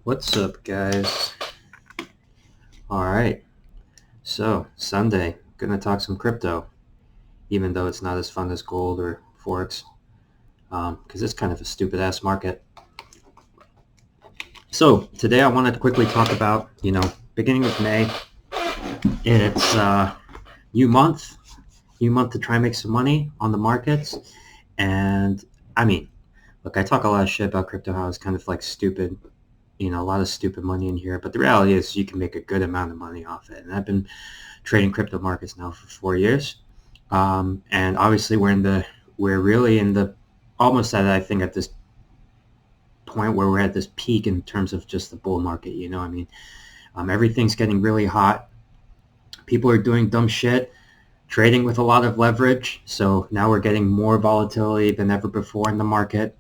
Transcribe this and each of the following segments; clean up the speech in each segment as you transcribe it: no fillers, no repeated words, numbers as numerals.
What's up, guys? All right, so Sunday, gonna talk some crypto, even though it's not as fun as gold or forex, because it's kind of a stupid ass market. So today I want to quickly talk about, beginning of May. It's new month, new month to try and make some money on the markets, and I mean, look, I talk a lot of shit about crypto, how it's kind of like stupid. A lot of stupid money in here, but the reality is you can make a good amount of money off it. And I've been trading crypto markets now for 4 years. And obviously we're really in the, almost at, I think, at this point where we're at this peak in terms of just the bull market. Everything's getting really hot. People are doing dumb shit, trading with a lot of leverage. So now we're getting more volatility than ever before in the market.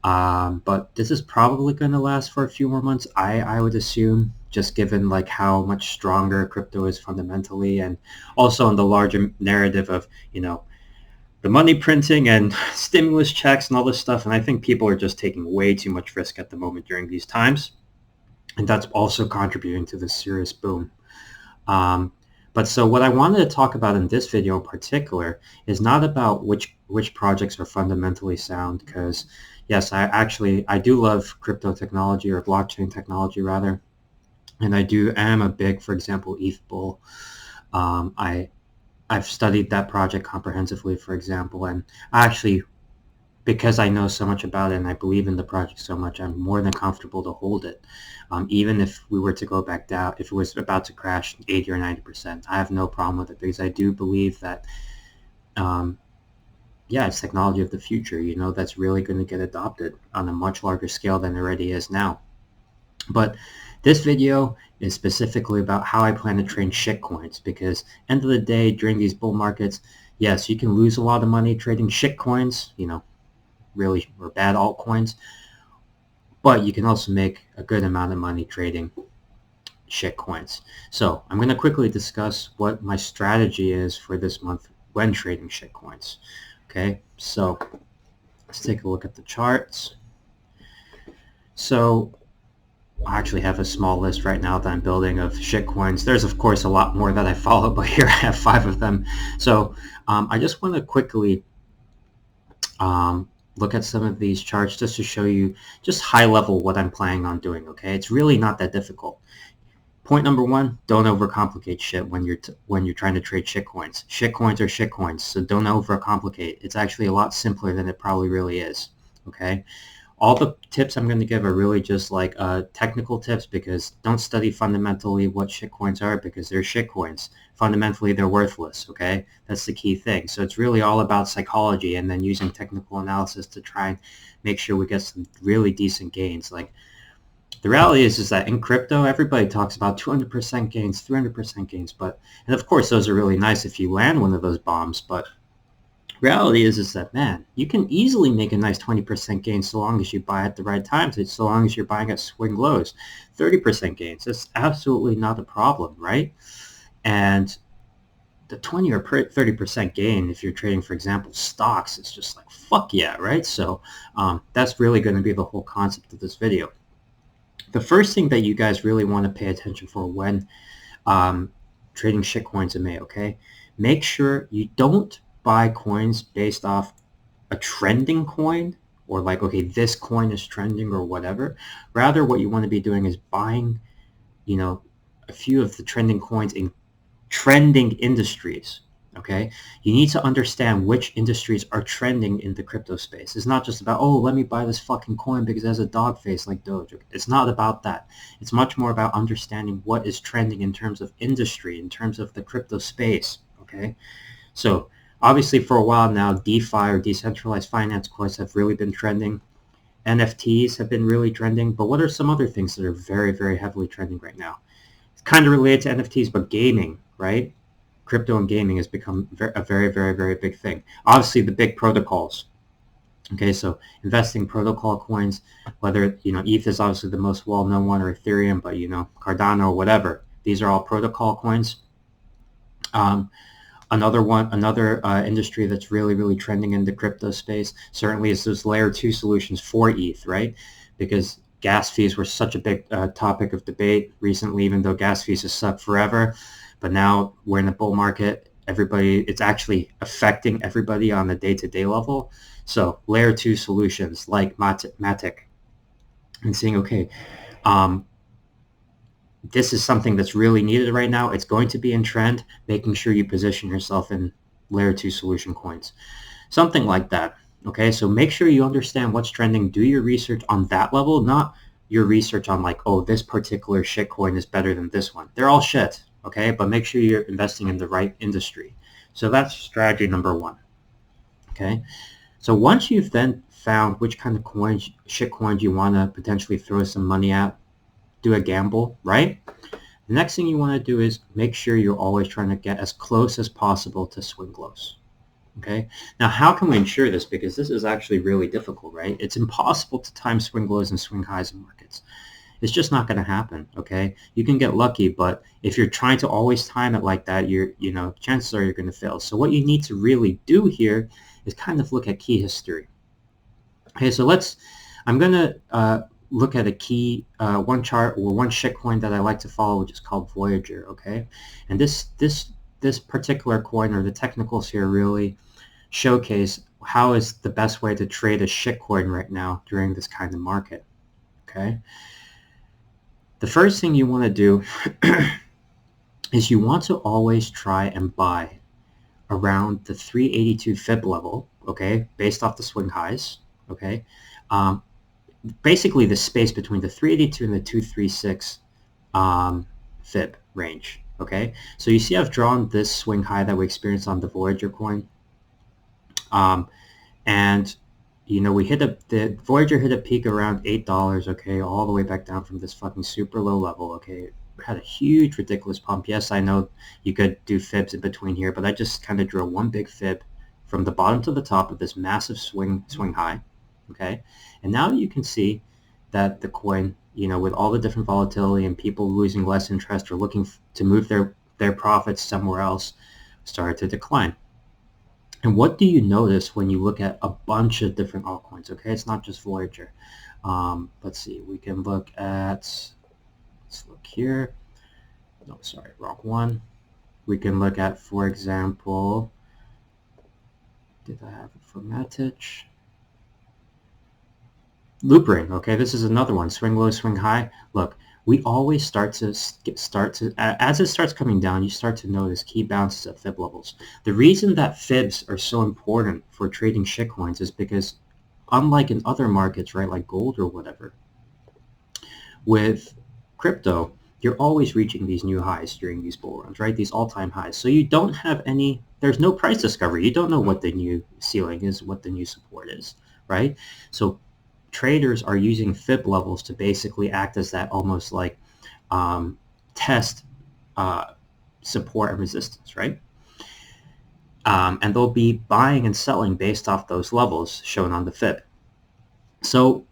But this is probably going to last for a few more months, I would assume, just given like how much stronger crypto is fundamentally, and also in the larger narrative of, the money printing and stimulus checks and all this stuff. And I think people are just taking way too much risk at the moment during these times. And that's also contributing to this serious boom. But so what I wanted to talk about in this video in particular is not about which projects are fundamentally sound, because yes, I do love crypto technology, or blockchain technology rather, and I am a big, for example, ETH bull. I've studied that project comprehensively, for example, and actually, because I know so much about it and I believe in the project so much, I'm more than comfortable to hold it. Even if we were to go back down, if it was about to crash 80 or 90%, I have no problem with it, because I do believe that, it's technology of the future, that's really going to get adopted on a much larger scale than it already is now. But this video is specifically about how I plan to trade shitcoins, because end of the day, during these bull markets, yes, you can lose a lot of money trading shitcoins, really, or bad altcoins, but you can also make a good amount of money trading shitcoins. So I'm going to quickly discuss what my strategy is for this month when trading shitcoins. Okay, so let's take a look at the charts. So I actually have a small list right now that I'm building of shitcoins. There's of course a lot more that I follow, but here I have 5 of them. So I just want to quickly look at some of these charts just to show you just high level what I'm planning on doing. Okay, it's really not that difficult. Point number 1, don't overcomplicate shit when you're trying to trade shitcoins. Shitcoins are shitcoins, so don't overcomplicate. It's actually a lot simpler than it probably really is. Okay, all the tips I'm going to give are really just like technical tips, because don't study fundamentally what shitcoins are, because they're shitcoins. Fundamentally, they're worthless, okay? That's the key thing. So it's really all about psychology, and then using technical analysis to try and make sure we get some really decent gains. Like, the reality is that in crypto, everybody talks about 200% gains, 300% gains, and of course those are really nice if you land one of those bombs, but reality is that, man, you can easily make a nice 20% gain so long as you buy at the right times, so long as you're buying at swing lows. 30% gains, that's absolutely not a problem, right? And the 20 or 30% gain, if you're trading, for example, stocks, it's just like, fuck yeah, right? So that's really going to be the whole concept of this video. The first thing that you guys really want to pay attention for when trading shitcoins in May, okay? Make sure you don't buy coins based off a trending coin, or like, okay, this coin is trending or whatever. Rather, what you want to be doing is buying, a few of the trending coins in trending industries. Okay, you need to understand which industries are trending in the crypto space. It's not just about, oh, let me buy this fucking coin because it has a dog face like Doge. It's not about that. It's much more about understanding what is trending in terms of industry, in terms of the crypto space. Okay, so obviously for a while now, DeFi, or decentralized finance coins, have really been trending. NFTs have been really trending. But what are some other things that are very, very heavily trending right now? It's kind of related to NFTs, but gaming, right? Crypto and gaming has become a very, very, very big thing. Obviously, the big protocols. Okay, so investing protocol coins, whether, ETH is obviously the most well-known one, or Ethereum, but, Cardano or whatever. These are all protocol coins. Another industry that's really, really trending in the crypto space certainly is those layer 2 solutions for ETH, right? Because gas fees were such a big topic of debate recently, even though gas fees have sucked forever. But now we're in a bull market. It's actually affecting everybody on a day-to-day level. So layer 2 solutions like Matic, and seeing, okay, this is something that's really needed right now. It's going to be in trend, making sure you position yourself in layer 2 solution coins. Something like that. Okay, so make sure you understand what's trending. Do your research on that level, not your research on like, oh, this particular shitcoin is better than this one. They're all shit, okay? But make sure you're investing in the right industry. So that's strategy number 1, okay? So once you've then found which kind of coins, shitcoins you want to potentially throw some money at, do a gamble, right? The next thing you want to do is make sure you're always trying to get as close as possible to swing lows. Okay. Now, how can we ensure this? Because this is actually really difficult, right? It's impossible to time swing lows and swing highs in markets. It's just not going to happen. Okay. You can get lucky, but if you're trying to always time it like that, chances are you're going to fail. So what you need to really do here is kind of look at key history. Okay. So I'm going to look at a key, one chart or one shitcoin that I like to follow, which is called Voyager. Okay. And this particular coin, or the technicals here, really showcase how is the best way to trade a shitcoin right now during this kind of market. Okay. The first thing you want to do is you want to always try and buy around the 382 fib level, okay, based off the swing highs, okay. Basically the space between the 382 and the 236 fib range, okay. So you see I've drawn this swing high that we experienced on the Voyager coin. And the Voyager hit a peak around $8, okay, all the way back down from this fucking super low level, okay. It had a huge, ridiculous pump. Yes, I know you could do fibs in between here, but I just kind of drew one big fib from the bottom to the top of this massive swing high, okay. And now you can see that the coin, with all the different volatility and people losing less interest or looking to move their profits somewhere else, started to decline. And what do you notice when you look at a bunch of different altcoins? Okay, it's not just Voyager. Let's see. We can look at. Let's look here. No, sorry, wrong one. We can look at, for example, did I have it for Matic? Loopring. Okay, this is another one. Swing low, swing high. Look, we always as it starts coming down, you start to notice key bounces at fib levels. The reason that fibs are so important for trading shitcoins is because, unlike in other markets, right, like gold or whatever, with crypto, you're always reaching these new highs during these bull runs, right? These all-time highs. So you don't have there's no price discovery. You don't know what the new ceiling is, what the new support is, right? So traders are using fib levels to basically act as that almost like test support and resistance, right? And they'll be buying and selling based off those levels shown on the fib. So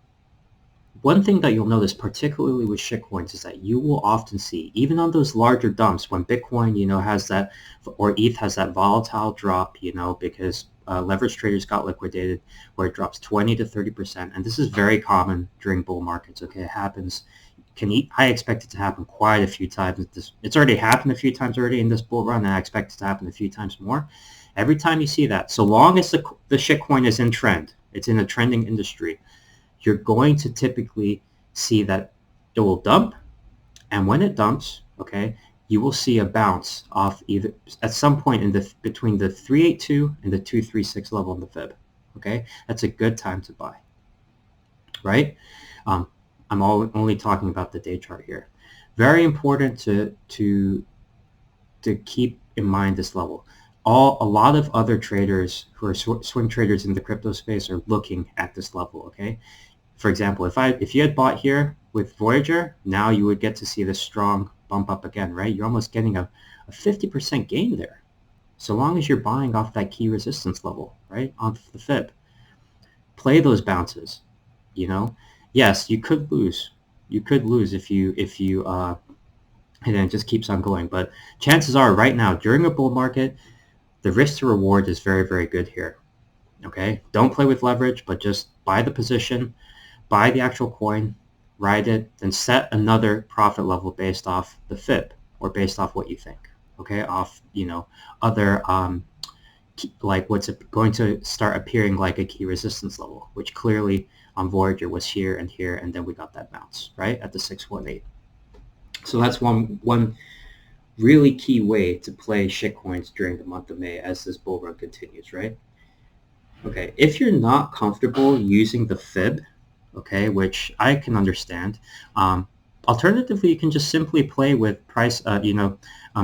one thing that you'll notice, particularly with shitcoins, is that you will often see, even on those larger dumps, when Bitcoin, has that, or ETH has that volatile drop, because leverage traders got liquidated, where it drops 20 to 30%. And this is very common during bull markets. Okay, it happens. I expect it to happen quite a few times. It's already happened a few times already in this bull run, and I expect it to happen a few times more. Every time you see that, so long as the shitcoin is in trend, it's in a trending industry, you're going to typically see that it will dump, and when it dumps, okay, you will see a bounce off either at some point between the 382 and the 236 level in the fib. Okay, that's a good time to buy, right? I'm only talking about the day chart here. Very important to keep in mind this level. A lot of other traders who are swing traders in the crypto space are looking at this level. Okay, for example, if you had bought here with Voyager, now you would get to see this strong bump up again, right? You're almost getting a 50% gain there, so long as you're buying off that key resistance level, right, off the fib. Play those bounces. Yes, you could lose. You could lose if you and then it just keeps on going. But chances are, right now during a bull market, the risk to reward is very, very good here. Okay, don't play with leverage, but just buy the position, buy the actual coin, ride it, then set another profit level based off the fib or based off what you think, okay, off, other like what's going to start appearing like a key resistance level, which clearly on Voyager was here and here, and then we got that bounce right at the 618. So that's one really key way to play shitcoins during the month of May as this bull run continues, right? Okay, if you're not comfortable using the fib, okay, which I can understand, alternatively, you can just simply play with price,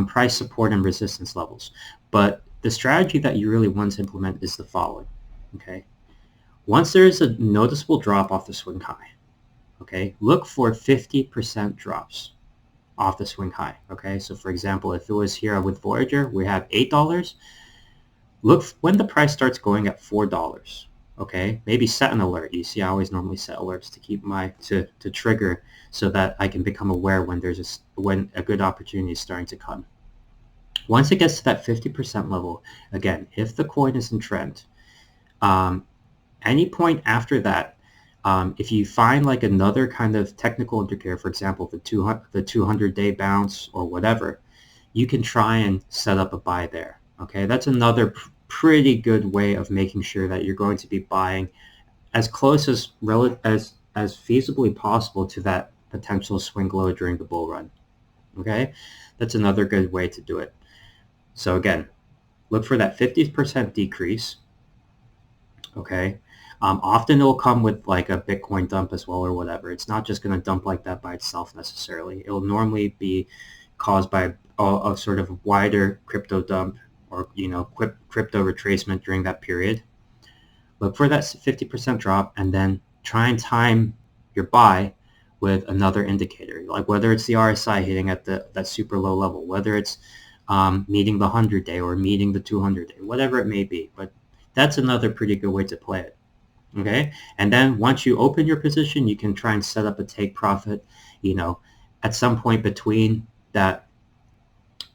price support and resistance levels. But the strategy that you really want to implement is the following, okay? Once there is a noticeable drop off the swing high, okay, look for 50% drops off the swing high, okay? So for example, if it was here with Voyager, we have $8. Look when the price starts going at $4, okay? Maybe set an alert. You see, I always normally set alerts to keep to trigger so that I can become aware when when a good opportunity is starting to come. Once it gets to that 50% level, again, if the coin is in trend, any point after that, if you find like another kind of technical indicator, for example, the 200-day bounce or whatever, you can try and set up a buy there. Okay, that's another pretty good way of making sure that you're going to be buying as close as feasibly possible to that potential swing low during the bull run. Okay, that's another good way to do it. So again, look for that 50% decrease. Okay, often it'll come with like a Bitcoin dump as well or whatever. It's not just going to dump like that by itself necessarily. It'll normally be caused by a sort of wider crypto dump or crypto retracement during that period. Look for that 50% drop and then try and time your buy with another indicator, like whether it's the RSI hitting at that super low level, whether it's meeting the 100-day or meeting the 200-day, whatever it may be. But that's another pretty good way to play it. Okay, and then once you open your position, you can try and set up a take profit, at some point between that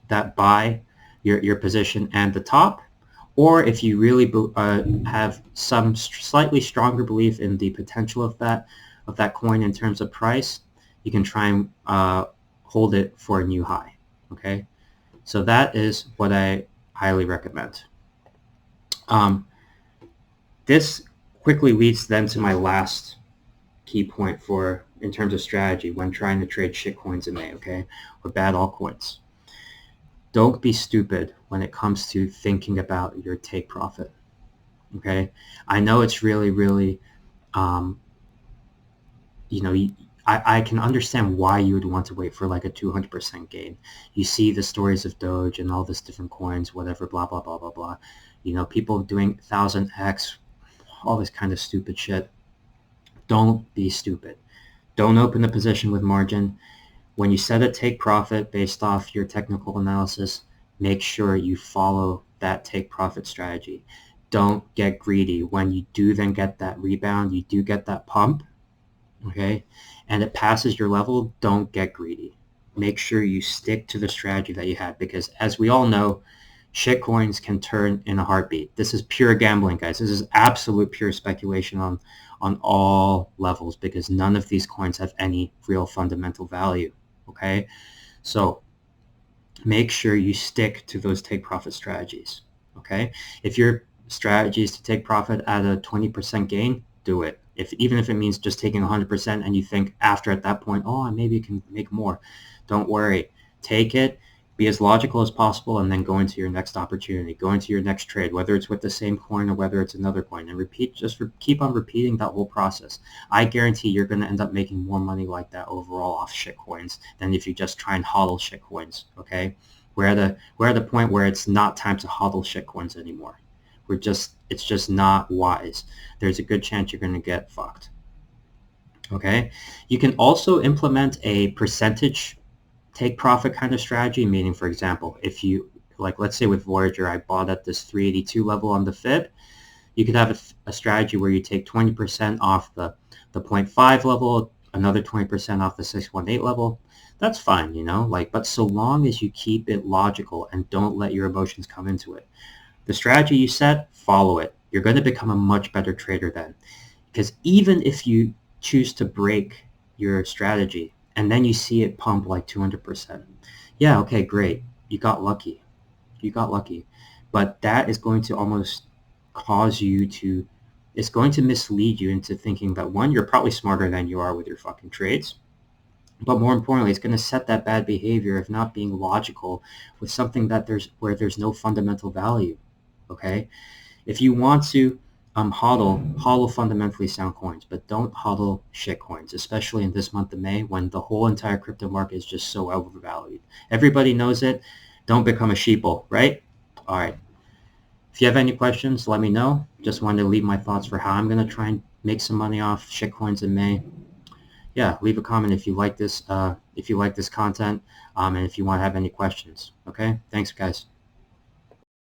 buy your position and the top, or if you really have some slightly stronger belief in the potential of that coin in terms of price, you can try and hold it for a new high. Okay, so that is what I highly recommend. This quickly leads then to my last key point in terms of strategy when trying to trade shitcoins in May, okay, or bad altcoins. Don't be stupid when it comes to thinking about your take profit, okay? I know it's really, really, I can understand why you would want to wait for like a 200% gain. You see the stories of Doge and all this different coins, whatever, blah, blah, blah, blah, blah. People doing 1000x, all this kind of stupid shit. Don't be stupid. Don't open the position with margin. When you set a take profit based off your technical analysis, make sure you follow that take profit strategy. Don't get greedy. When you do then get that rebound, you do get that pump, okay, and it passes your level, don't get greedy. Make sure you stick to the strategy that you had, because as we all know, shitcoins can turn in a heartbeat. This is pure gambling, guys. This is absolute pure speculation on all levels, because none of these coins have any real fundamental value, okay? So make sure you stick to those take profit strategies, okay? If your strategy is to take profit at a 20% gain, do it. Even if it means just taking 100% and you think after at that point, oh, maybe you can make more, don't worry. Take it, be as logical as possible, and then go into your next opportunity, go into your next trade, whether it's with the same coin or whether it's another coin, and keep on repeating that whole process. I guarantee you're going to end up making more money like that overall off shitcoins than if you just try and hodl shitcoins, okay? We're at the point where it's not time to hodl shitcoins anymore. It's just not wise. There's a good chance you're going to get fucked, okay? You can also implement a percentage take profit kind of strategy, meaning, for example, if you, like, let's say with Voyager, I bought at this 382 level on the fib, you could have a strategy where you take 20% off the 0.5 level, another 20% off the 618 level. That's fine, but so long as you keep it logical and don't let your emotions come into it. The strategy you set, follow it. You're going to become a much better trader then. Because even if you choose to break your strategy, and then you see it pump like 200%. Yeah, okay, great. You got lucky. You got lucky. But that is going to almost cause you to, it's going to mislead you into thinking that, one, you're probably smarter than you are with your fucking trades. But more importantly, it's going to set that bad behavior of not being logical with something that there's no fundamental value. Okay? If you want to hodl fundamentally sound coins, but don't hodl shit coins, especially in this month of May when the whole entire crypto market is just so overvalued. Everybody knows it. Don't become a sheeple, right? All right. If you have any questions, let me know. Just wanted to leave my thoughts for how I'm going to try and make some money off shit coins in May. Yeah, leave a comment if you like this content, and if you want to have any questions. Okay, thanks, guys.